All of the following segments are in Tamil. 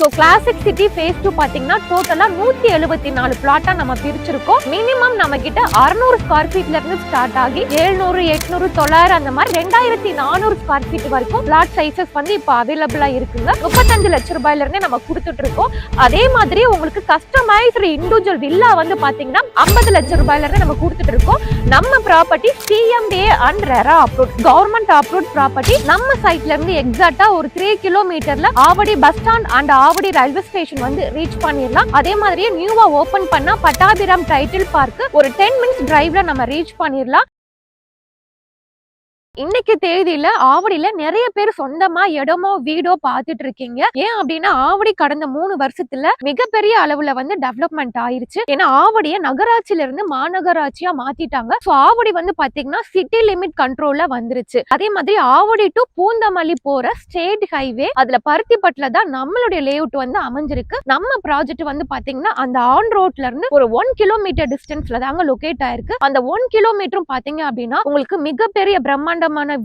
சோ கிளாசிக் சிட்டி ஃபேஸ் 2 பாத்தீங்கன்னா டோட்டலா 174 பிளாட்டா நம்ம பிரிச்சிருக்கோம். மினிமம் நம்ம கிட்ட 600 ஸ்கொயர் ஃபீட்ல இருந்து ஸ்டார்ட் ஆகி 700, 800, 900 அந்த மாதிரி 2400 ஸ்கொயர் ஃபீட் வரைக்கும் பிளாட் சைசஸ் வந்து இப்ப அவைலபிளா இருக்குங்க. 35 லட்சம் ரூபாயில இருந்தே நம்ம கொடுத்துட்டு இருக்கோம். அதே மாதிரி உங்களுக்கு கஸ்டமைஸ்டு இண்டிவிஜுவல் வில்லா வந்து பாத்தீங்கன்னா 50 லட்சம் ரூபாயில இருந்து நம்ம கொடுத்துட்டு இருக்கோம். நம்ம property CMDA and RERA approved government approved property. நம்ம சைட்ல இருந்து எக்ஸாக்ட்டா ஒரு 3 கிலோமீட்டர்ல Avadi bus stand and Avadi railway station வந்து ரீச் பண்ணிடலாம். அதே மாதிரியே நியூவா ஓபன் பண்ண பட்டாபிராம் டைட்டில் பார்க் ஒரு 10 மினிட்ஸ் டிரைவ்ல நம்ம ரீச் பண்ணிடலாம். இன்னைக்கு தேதியில ஆவடியில நிறைய பேர் சொந்தமா இடமோ வீடோ பாத்துட்டு இருக்கீங்க. ஏன் அப்படின்னா ஆவடி கடந்த 3 வருஷத்துல மிகப்பெரிய அளவுல வந்து டெவலப்மெண்ட் ஆயிருச்சு. ஏன்னா ஆவடிய நகராட்சியில இருந்து மாநகராட்சியா மாத்திட்டாங்க. சோ ஆவடி வந்து பாத்தீங்கன்னா சிட்டி லிமிட் கண்ட்ரோல்ல வந்துருச்சு. அதே மாதிரி ஆவடி டு பூந்தமல்லி போற ஸ்டேட் ஹைவே அதுல பருத்திப்பட்டுல தான் நம்மளுடைய லேஅவுட் வந்து அமைஞ்சிருக்கு. நம்ம ப்ராஜெக்ட் வந்து பாத்தீங்கன்னா அந்த ஆன் ரோட்ல இருந்து ஒரு 1 கிலோமீட்டர் டிஸ்டன்ஸ்ல தாங்க லொகேட் ஆயிருக்கு. அந்த 1 கிலோமீட்டரும் பாத்தீங்க அப்படின்னா உங்களுக்கு மிகப்பெரிய பிரம்மாண்ட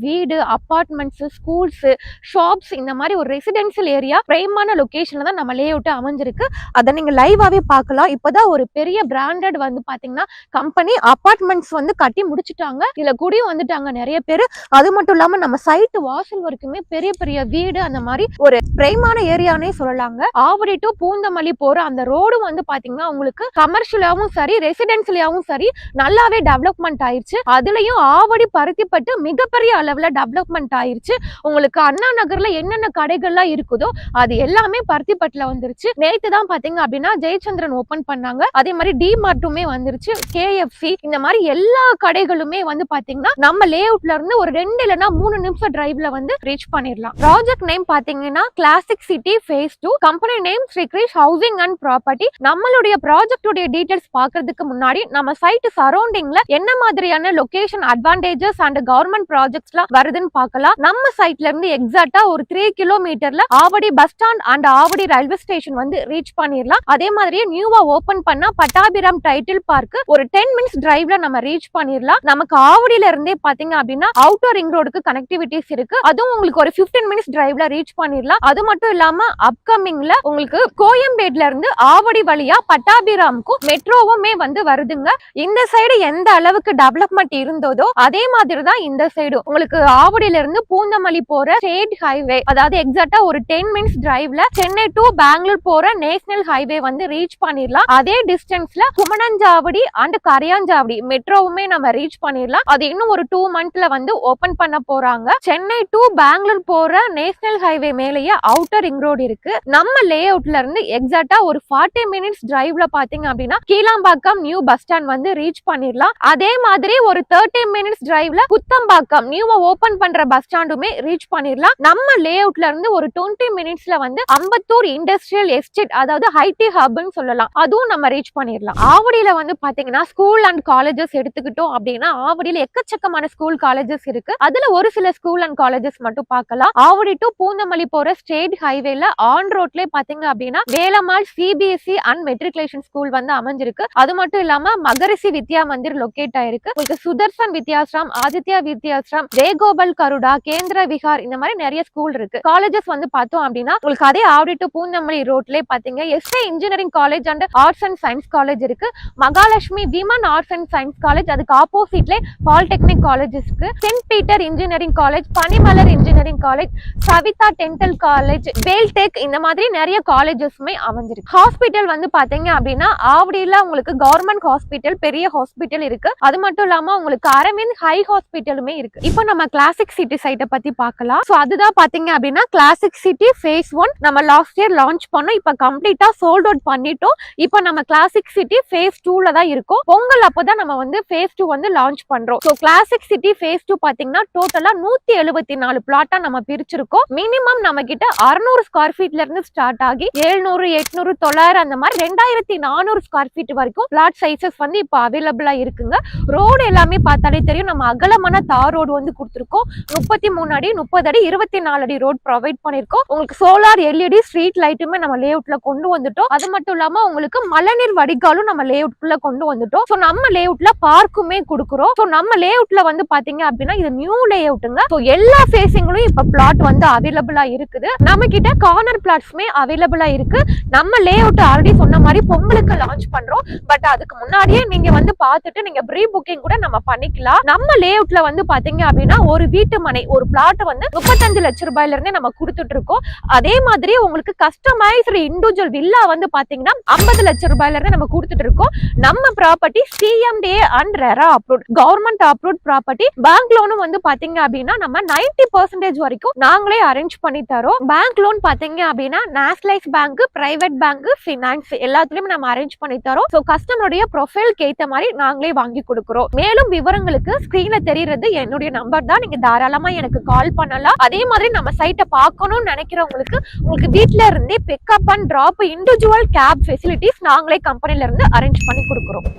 வீடு, அபார்ட்மெண்ட்ஸ், ஸ்கூல்ஸ், ஷாப்ஸ் இந்த மாதிரி ஒரு ரெசிடென்ஷியல் ஏரியா பிரைமான லொகேஷன்ல தான் நம்ம லேஅவுட் அமைஞ்சிருக்கு. அதை நீங்க லைவாவே பார்க்கலாம். இப்பதான் ஒரு பெரிய பிராண்டட் வந்து பாத்தீங்கன்னா கம்பெனி அபார்ட்மெண்ட்ஸ் வந்து கட்டி முடிச்சுட்டாங்க. இதுல கூடயும் வந்துட்டாங்க நிறைய பேர். அது மட்டும் இல்லாம நம்ம சைட் வாசல் வரைக்குமே பெரிய பெரிய வீடு அந்த மாதிரி ஒரு பிரைமான ஏரியானே சொல்லலாங்க. ஆவடி டு பூந்தமல்லி போற அந்த ரோடு வந்து பாத்தீங்கன்னா உங்களுக்கு கமர்ஷியலாவும் சரி ரெசிடென்ஷியலாவும் சரி நல்லாவே டெவலப்மெண்ட் ஆயிருச்சு. அதுலயும் ஆவடி பருத்திப்பட்டு மிகப்பெரிய அளவுல டெவலப்மெண்ட் ஆயிருச்சு. உங்களுக்கு அண்ணா நகர்ல என்னென்ன கடைகள்லாம் இருக்குதோ அது எல்லாமே பருத்திப்பட்டுல வந்துருச்சு. நேத்து தான் பாத்தீங்க அப்படின்னா ஜெயச்சந்திரன் ஓபன் பண்ணாங்க. அதே மாதிரி டிமார்ட்டுமே வந்துருச்சு. KFC இந்த மாதிரி எல்லா கடைகளுமே வந்து பாத்தீங்கன்னா நம்ம லேஅவுட்ல இருந்து ஒரு 2 இல்லனா 3 நிமிஷம் டிரைவ்ல வந்து ரீச் பண்ணிடலாம். ப்ராஜெக்ட் நேம் பாத்தீங்கன்னா classic city phase 2, company name Shri Krish housing and property. நம்மளுடைய ப்ராஜெக்டோட டீடைல்ஸ் பாக்குறதுக்கு முன்னாடி நம்ம சைட் சரௌண்டிங்ல என்ன மாதிரியான லொகேஷன் அட்வான்டேஜஸ் அண்ட் கவர்மெண்ட் ப்ராஜெக்ட்ஸ்லாம் வருதுன்னு பார்க்கலாம். நம்ம சைட்ல இருந்து எக்ஸாக்ட்டா ஒரு 3 கிலோமீட்டர்ல Avadi bus stand and Avadi railway station வந்து ரீச் பண்ணிடலாம். அதே மாதிரியே நியூவா ஓபன் பண்ண பட்டாபிராம் டைட்டில் பார்க் ஒரு 10 மினிட்ஸ் டிரைவ்ல நம்ம ரீச் பண்ணிடலாம். நமக்கு ஆவடியில இருந்தே பாத்தீங்க அப்படின்னா அவுட்டர் ரிங் ரோடுக்கு கனெக்டிவிட்டிஸ் இருக்கு. அதுவும் உங்களுக்கு ஒரு 15 மினிட்ஸ் டிரைவ்ல ரீச் பண்ணிடலாம். அது மட்டும் இல்லாம அப்கமிங்ல உங்களுக்கு கோயம்பேட்ல இருந்து ஆவடி வழியா பட்டாபிராமுக்கும் மெட்ரோவுமே வந்து வருதுங்க. இந்த சைடு எந்த அளவுக்கு டெவலப்மெண்ட் இருந்ததோ அதே மாதிரி தான் இந்த சைடு உங்களுக்கு ஆவடியில இருந்து பூந்தமல்லி போற ஸ்டேட் ஹைவே அதாவது எக்ஸாக்ட்டா ஒரு 10 மினிட்ஸ் டிரைவ்ல சென்னை டு பெங்களூர் போற நேஷனல் ஹைவே வந்து ரீச் பண்ணிடலாம். அதே டிஸ்டன்ஸ்ல குமணஞ்சாவடி அண்ட் கரையாஞ்சாவடி மெட்ரோவுமே நம்ம ரீச் பண்ணிடலாம். அது இன்னும் ஒரு 2 மந்த்ல வந்து ஓபன் பண்ண போறாங்க. சென்னை டு பெங்களூர் போற நேஷனல் ஹைவே மேலேயே அவுட்டர் ரிங் ரோடு இருக்கு. நம்ம லேஅவுட்ல இருந்து எக்ஸாக்ட்டா ஒரு 40 மினிட்ஸ் டிரைவ்ல பாத்தீங்க அப்படின்னா கீழாம்பாக்கம் நியூ பஸ் ஸ்டாண்ட் வந்து ரீச் பண்ணிடலாம். அதே மாதிரி ஒரு 30 மினிட்ஸ் டிரைவ்ல குத்தம்பாக்கம் நியூவா ஓபன் பண்ற பஸ் ஸ்டாண்டுமே ரீச் பண்ணிடலாம். நம்ம லேஅவுட்ல இருந்து ஒரு 20 மினிட்ஸ்ல வந்து அம்பத்தூர் இண்டஸ்ட்ரியல் எஸ்டேட் அதாவது ஐடி ஹப்னு சொல்லலாம் அதுவும் நம்ம ரீச் பண்ணிடலாம். ஆவடியில வந்து பாத்தீங்கன்னா ஸ்கூல் அண்ட் காலேஜஸ் எடுத்துக்கிட்டோம் அப்படின்னா ஆவடியில எக்கச்சக்கமான ஸ்கூல் காலேஜஸ் இருக்கு. அதுல ஒரு சில ஸ்கூல் அண்ட் காலேஜஸ் மட்டும் பார்க்கலாம். ஆவடி டு பூந்தமல்லி போற ஸ்டேட் ஹைவேல ஆன் ரோட்ல பாத்தீங்க அப்படின்னா Velammal CBSE and matriculation school வந்து அமைஞ்சிருக்கு. அது மட்டும் இல்லாம மகரிஷி வித்யா மந்திர் லொகேட் ஆயிருக்கு. உங்களுக்கு சுதர்சன் வித்யாஸ்ரம், ஆதித்யா வித்யாஸ்ரம், வேகோபல் கருடா, கேந்திர விஹார் இந்த மாதிரி நிறைய ஸ்கூல் இருக்கு. காலேஜஸ் வந்து பார்த்தோம் அப்படின்னா உங்களுக்கு அதே ஆவடி டு பூந்தமல்லி ரோட்ல பாத்தீங்க SA engineering college and arts and science college இருக்கு. Mahalakshmi women arts and science college அதுக்கு ஆப்போசிட்ல பாலிடெக்னிக் காலேஜ் இருக்கு. Saint Peter engineering college, Panimalar engineering college, Saveetha dental college, Veltech இந்த மாதிரி நிறைய காலேஜஸ்மே அமைஞ்சிருக்கு. ஹாஸ்பிட்டல் வந்து பாத்தீங்க அப்படின்னா ஆவடியில உங்களுக்கு கவர்மெண்ட் ஹாஸ்பிட்டல் பெரிய ஹாஸ்பிட்டல் இருக்கு. அது மட்டும் இல்லாம உங்களுக்கு அரவிந்த் ஹை ஹாஸ்பிட்டலுமே இருக்கு. இப்போ நம்ம கிளாசிக் சிட்டி சைட்டை பத்தி பார்க்கலாம். சோ அதுதான் பாத்தீங்க அப்படின்னா கிளாசிக் சிட்டி ஃபேஸ் 1 நம்ம லாஸ்ட் இயர் லான்ச் பண்ணோம். இப்ப கம்ப்ளீட்டா சோல்ட் அவுட் பண்ணிட்டோம். இப்போ நம்ம கிளாசிக் சிட்டி ஃபேஸ் 2ல தான் இருக்கோம். பொங்கல் அப்பதான் நம்ம வந்து ஃபேஸ் 2 வந்து லான்ச் பண்றோம். சோ கிளாசிக் சிட்டி ஃபேஸ் 2 பாத்தீங்கன்னா டோட்டலா 174 பிளாட்டா நம்ம பிரிச்சிருக்கோம். மினிமம் நம்ம கிட்ட 600 ஸ்கொயர் ஃபீட்ல இருந்து ஸ்டார்ட் ஆகி 700, 800, 900 அந்த மாதிரி 2400 ஸ்கொயர் ஃபீட் வரைக்கும் பிளாட் சைசஸ் வந்து இப்ப அவைலபிளா இருக்குங்க. ரோடு எல்லாமே பார்த்தாலே தெரியும் நம்ம அகலமான தார் ரோடு வந்து கொடுத்துருக்கோம். 33 அடி 30 அடி 24 அடி ரோட் ப்ரொவைட் பண்ணிருக்கோம். உங்களுக்கு சோலார் எல்இடி ஸ்ட்ரீட் லைட்டுமே நம்ம லேஅவுட்ல கொண்டு வந்துட்டோம். அது மட்டும் இல்லாம உங்களுக்கு மழைநீர் வடிகாலும் நம்ம லேஅவுட்குள்ள கொண்டு வந்துட்டோம். சோ நம்ம லேஅவுட்ல பார்க்குமே கொடுக்குறோம். சோ நம்ம லேஅவுட்ல வந்து பாத்தீங்க அப்படின்னா இது நியூ லேஅவுட்டுங்க. சோ எல்லா ஃபேசிங்லயும் இப்ப பிளாட் வந்து அவைலபிளா இருக்குது. நம்ம கிட்ட கார்னர் பிளாட்ஸுமே அவைலபிளா இருக்கு. நம்ம லேஅவுட் ஆல்ரெடி சொன்ன மாதிரி பொங்கலுக்கு லான்ச் பண்றோம். பட் அதுக்கு முன்னாடியே நீங்க வந்து பார்த்துட்டு நீங்க ப்ரீ புக்கிங் கூட நம்ம பண்ணிக்கலாம். நம்ம லேஅவுட்ல வந்து பாத்தீங்க அப்படின்னா ஒரு வீட்டு மனை ஒரு பிளாட் வந்து 35 லட்சம் ரூபாயில இருந்தே நம்ம கொடுத்துட்டு இருக்கோம். அதே மாதிரி உங்களுக்கு கஸ்டமைஸ்டு இண்டிவிஜுவல் வில்லா வந்து பாத்தீங்கன்னா 50 லட்சம் ரூபாயில இருந்து நம்ம கொடுத்துட்டு இருக்கோம். நம்ம property CMDA and RERA approved government approved property. Bank லோனும் வந்து பாத்தீங்க அப்படின்னா நம்ம 90% வரைக்கும் நாங்களே அரேஞ்ச் பண்ணி தரோம். பேங்க் லோன் பாத்தீங்க அப்படின்னா nationalise bank, private bank, finance எல்லாத்துலயும் நம்ம அரேஞ்ச் பண்ணி தரோம். சோ கஸ்டமருடைய ப்ரொஃபைலுக்கு ஏத்த மாதிரி நாங்களே வாங்கி கொடுக்கிறோம். மேலும் விவரங்களுக்கு ஸ்கிரீன்ல தெரியுறது என்னுடைய நம்பர் தான். நீங்க தாராளமா எனக்கு கால் பண்ணலாம். அதே மாதிரி நம்ம சைட்டை பார்க்கணும்னு நினைக்கிறவங்களுக்கு உங்களுக்கு வீட்ல இருந்தே pickup and drop individual cab facilities நாங்களே கம்பெனில இருந்து அரேஞ்ச் பண்ணி கொடுக்கிறோம்.